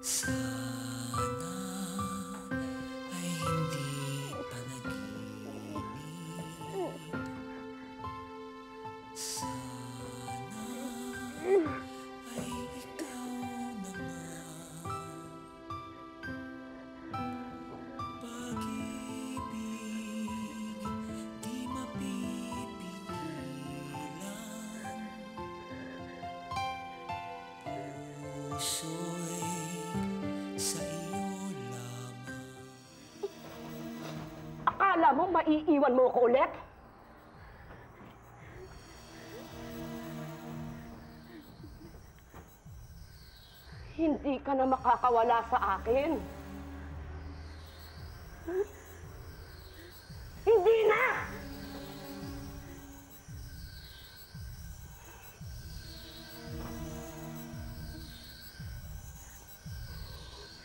Sana ay hindi panaginip. Sana ay ikaw na nga. Pag-ibig di mapipigilan. Puso'y sa iyo lamang. Akala mo maiiwan mo ko ulit? Hindi ka na makakawala sa akin. Hindi na!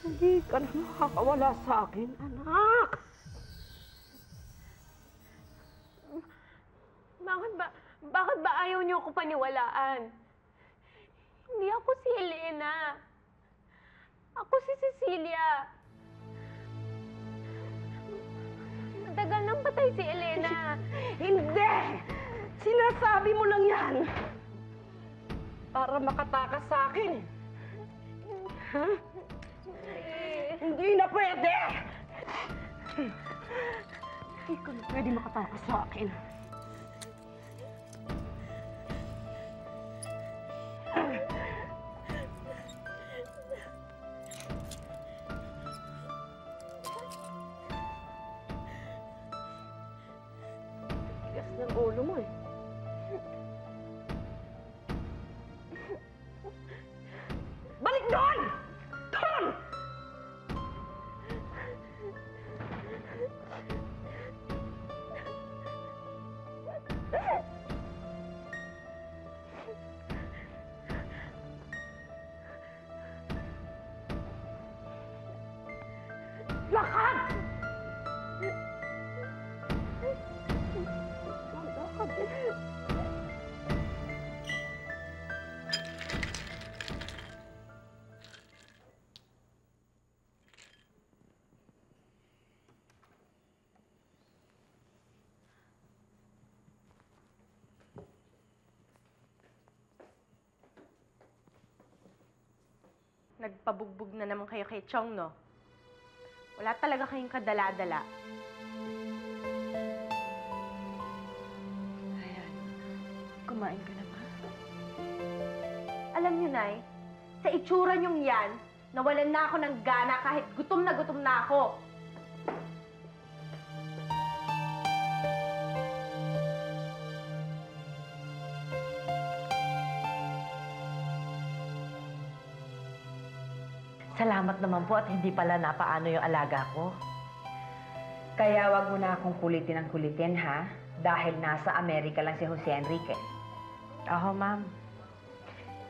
Hindi ka na makakawala sa akin, anak. Bakit ba ayaw niyo ko paniwalaan? Hindi ako si Elena. Ako si Cecilia. Matagal nang patay si Elena. Hindi! Sinasabi mo lang yan para makatakas sa akin. Ha? Hindi na pwede! Hindi ka na pwede makatakas sa akin. Tigas ng ulo mo eh. Balik doon! Doon! Lakad! Lakad! Nagpabugbog na naman kayo kay Chong, no? Wala talaga kayong kadala-dala. Ayan. Kumain ka na ba? Alam niyo, Nay, sa itsura niyong yan, nawalan na ako ng gana kahit gutom na ako. Salamat naman po at hindi pala napaano yung alaga ko. Kaya wag mo na akong kulitin ng kulitin, ha? Dahil nasa Amerika lang si Jose Enrique. Oo, ma'am.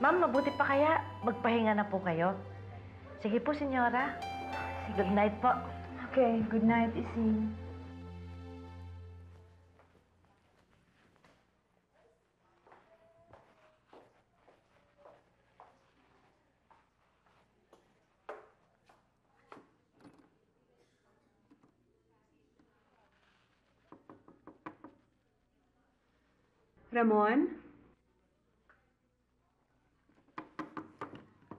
Ma'am, mabuti pa kaya magpahinga na po kayo. Sige po, senyora. Good night po. Okay, good night, Ising. Ramon?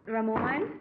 Ramon?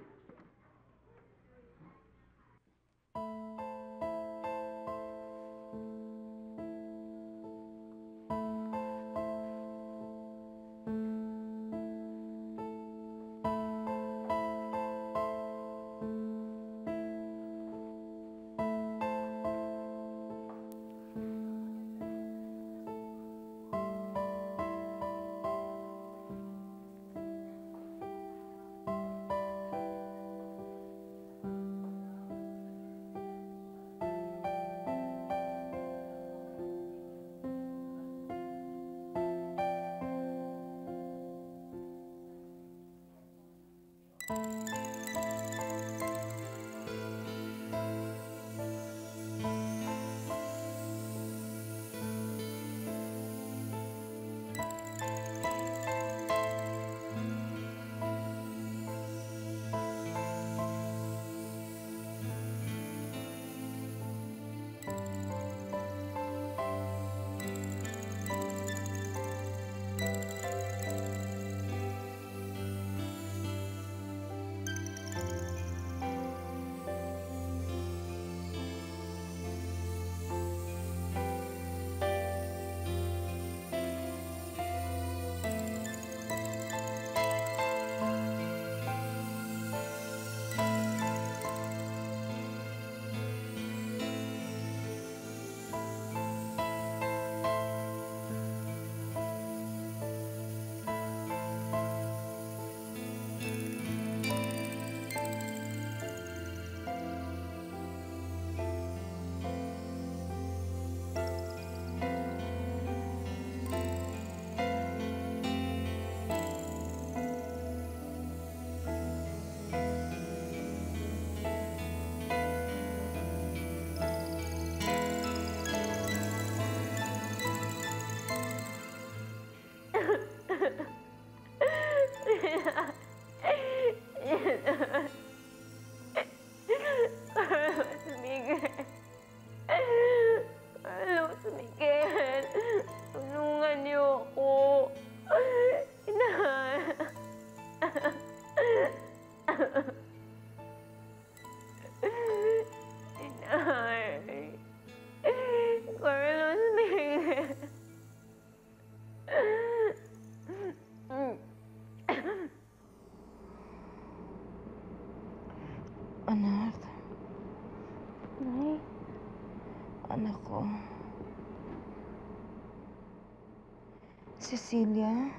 Cecilia?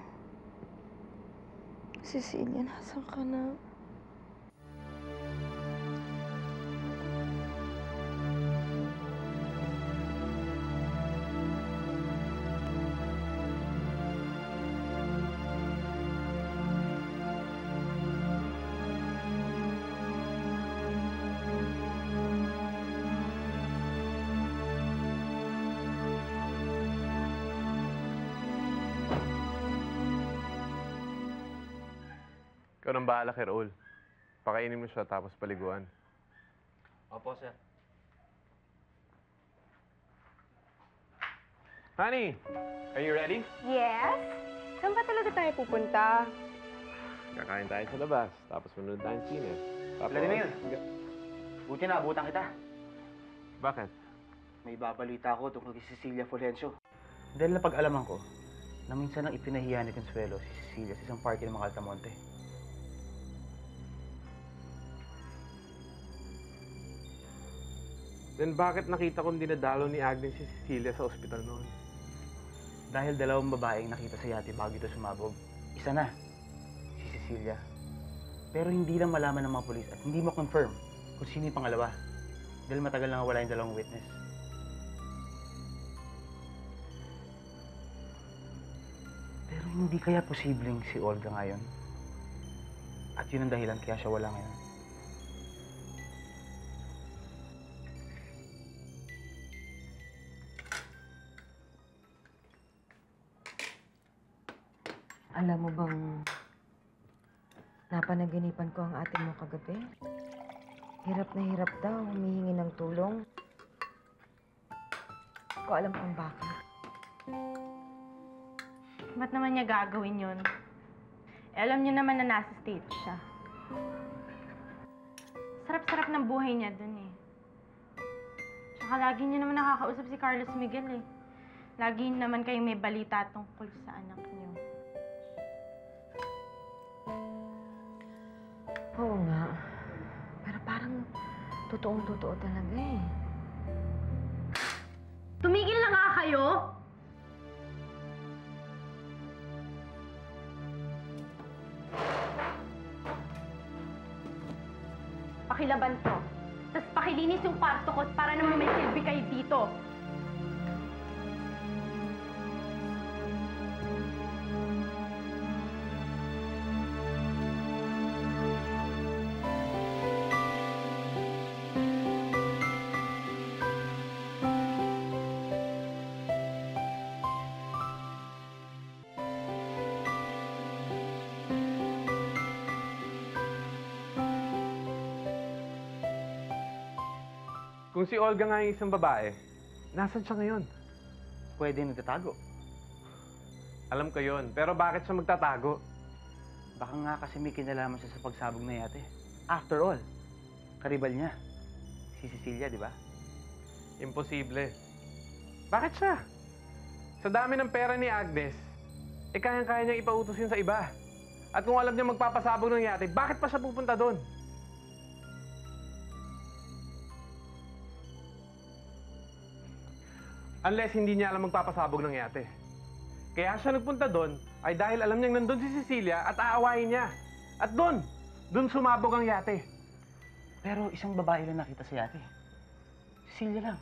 Cecilia, nasan ka na? Ikaw nang bahala kay Raul. Pakainin mo siya tapos paliguan. Opo, sir. Honey, are you ready? Yes? Saan ba talaga tayo pupunta? Kakain tayo sa labas, tapos manood tayo ng sine. Tapos... Vladimir! Buti na, abutan kita. Bakit? May babalita ako tungkol kay Cecilia Fulgencio. Dahil napag-alaman ko na minsan lang ipinahiya ni Consuelo si Cecilia sa isang party ng mga Altamonte. Then bakit nakita kong dinadalo ni Agnes si Cecilia sa ospital noon? Dahil dalawang babaeng nakita sa yate bago ito sumabog. Isa na, si Cecilia. Pero hindi lang malaman ng mga polis at hindi mo confirm kung sino yung pangalawa. Dahil matagal na wala yung dalawang witness. Pero hindi kaya posibleng si Olga ngayon? At yun ang dahilan kaya siya wala ngayon. Alam mo bang napanaginipan ko ang ate mo kagabi? Hirap na hirap daw, humihingi ng tulong. Hindi ko alam kung bakit. Ba't naman niya gagawin yun? Alam niyo naman na nasa stage siya. Sarap-sarap ng buhay niya dun eh. Tsaka lagi niyo naman nakakausap si Carlos Miguel eh. Lagi naman kayong may balita tungkol sa anak niyo. Oo nga. Pero parang totoong-totoo talaga eh. Tumigil na nga kayo! Pakilaban to. Tapos pakilinis yung kwarto ko para naman may silbi kayo dito. Kung si Olga nga yung isang babae, nasan siya ngayon? Pwede nagtatago. Alam ko yun, pero bakit siya magtatago? Baka nga kasi may kinalaman siya sa pagsabog na yate. After all, karibal niya. Si Cecilia, di ba? Imposible. Bakit siya? Sa dami ng pera ni Agnes, kayang-kaya niyang ipautos yun sa iba. At kung alam niya magpapasabog ng yate, bakit pa siya pupunta doon? Unless hindi niya alam magpapasabog ng yate. Kaya siya nagpunta doon ay dahil alam niyang nandun si Cecilia at aawayin niya. At doon sumabog ang yate. Pero isang babae lang nakita sa yate. Cecilia lang.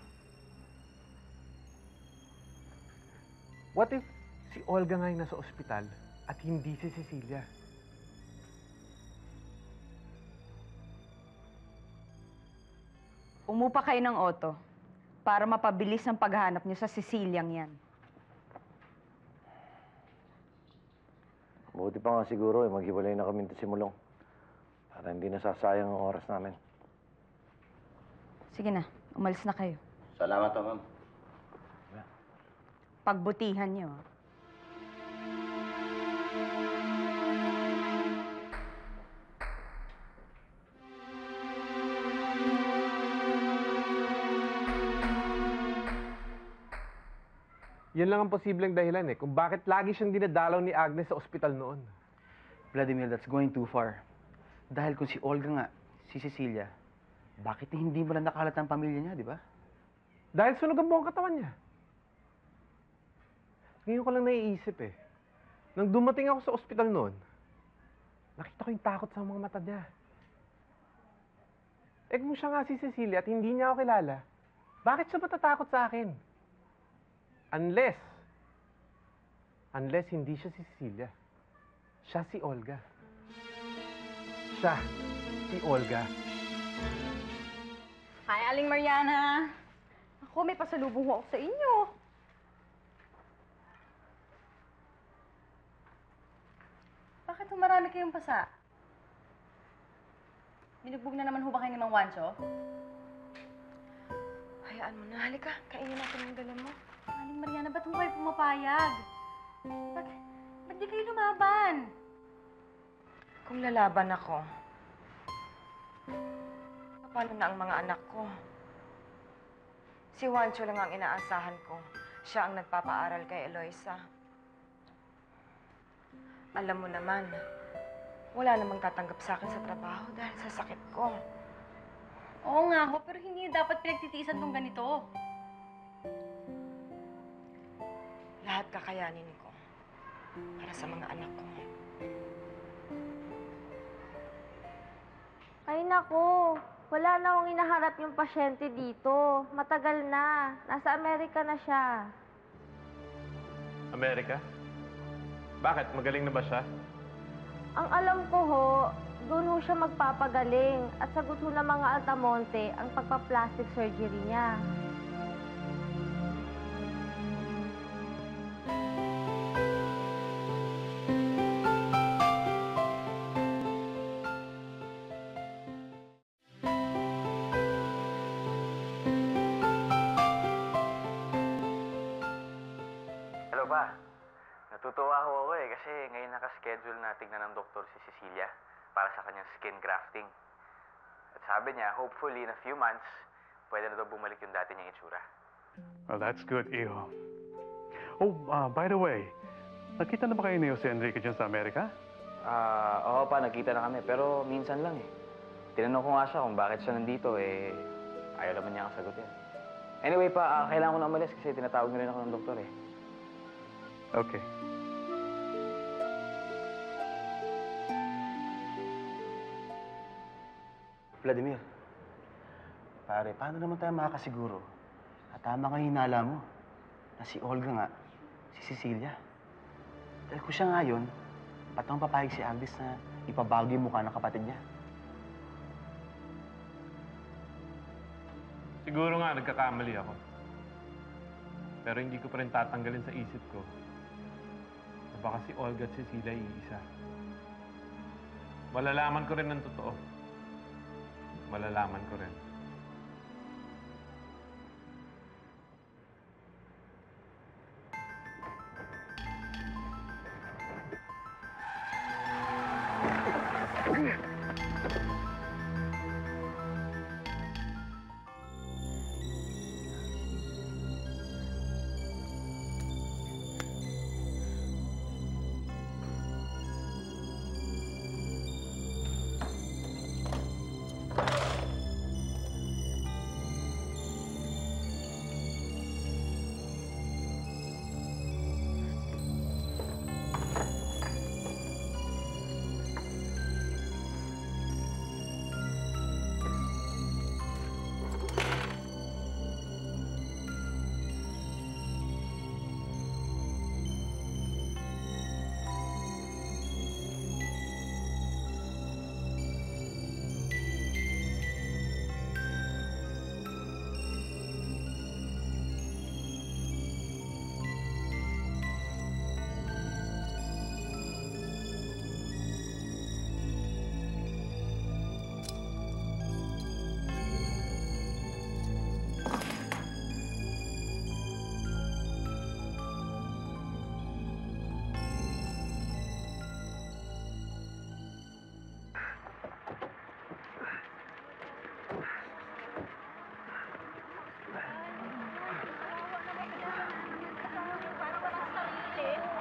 What if si Olga nga yung nasa ospital at hindi si Cecilia? Umupa kayo ng auto para mapabilis ang paghahanap niyo sa Ceciliang yan. Buti pa nga siguro maghiwalay na kami si Mulong. Para hindi nasasayang ang oras namin. Sige na, umalis na kayo. Salamat, ma'am. Pagbutihan niyo. Yan lang ang posibleng dahilan eh, kung bakit lagi siyang dinadalaw ni Agnes sa ospital noon. Vladimir, that's going too far. Dahil kung si Olga nga, si Cecilia, bakit hindi mo lang nakalat ang pamilya niya, di ba? Dahil sunog ang buong katawan niya. Ngayon ko lang naiisip eh. Nang dumating ako sa ospital noon, nakita ko yung takot sa mga mata niya. Eh kung siya nga si Cecilia at hindi niya ako kilala, bakit siya matatakot sa akin? Unless hindi siya si Cecilia. Siya si Olga. Siya si Olga. Hi, Aling Mariana. Ako, may pasalubong ako sa inyo. Bakit ho marami kayong pasa? Binugbog na naman ho ba kayo ni Mang Wancho? Hayaan mo na. Halika, kainin natin yung dala mo. Aling Mariana, ba't ho kayo pumapayag? Ba't di kayo lumaban? Kung lalaban ako, paano na ang mga anak ko? Si Juancho lang ang inaasahan ko. Siya ang nagpapaaral kay Eloisa. Alam mo naman, wala namang tatanggap sa akin sa trabaho dahil sa sakit ko. Oo nga ho, pero hindi dapat pinagtitiisan tong ganito. Lahat kakayanin ko para sa mga anak ko. Ay nako, wala na akong inaharap yung pasyente dito. Matagal na. Nasa Amerika na siya. Amerika? Bakit? Magaling na ba siya? Ang alam ko ho, doon ho siya magpapagaling at sagot ho ng mga Altamonte ang pagpa-plastic surgery niya. Hello pa. Natutuwa ho ako kasi ngayon nakaschedule na tignan ng doktor si Cecilia para sa kanyang skin grafting. At sabi niya, hopefully in a few months, pwede na daw bumalik yung dati niyang itsura. Well, that's good, Iho. Oh, by the way, nakita na ba kayo ni Jose Enrique dyan sa Amerika? Oo pa, nakita na kami, pero minsan lang eh. Tinanong ko nga siya kung bakit siya nandito, ayaw naman niya akong sagutin. Anyway pa, kailangan ko na umalis kasi tinatawag na rin ako ng doktor eh. Okay. Vladimir, pare, paano naman tayo makakasiguro? At tama nga hinala mo, na si Olga nga, si Cecilia. Dahil kung siya nga yun, ba't naman papayag si Agnes na ipabago yung mukha ng kapatid niya? Siguro nga nagkakamali ako. Pero hindi ko pa rin tatanggalin sa isip ko na baka si Olga at Cecilia iisa. Malalaman ko rin ng totoo. Malalaman ko rin.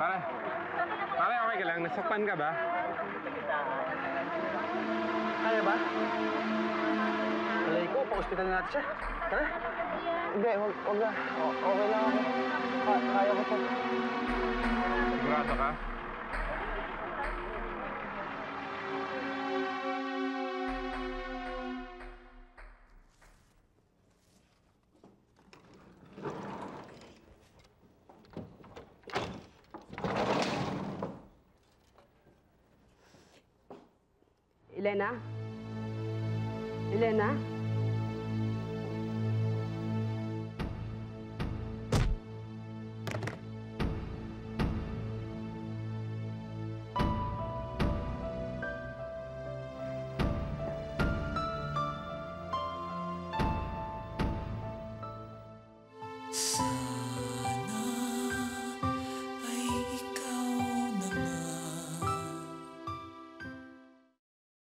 Pare, okay ka lang? Nasaktan ka ba? Kaya ba? Alay ko, pa-hospital na natin siya. Tara. Hindi, wag na. Okay lang ako. Kaya ko to. Sigurado ka? Elena? Elena?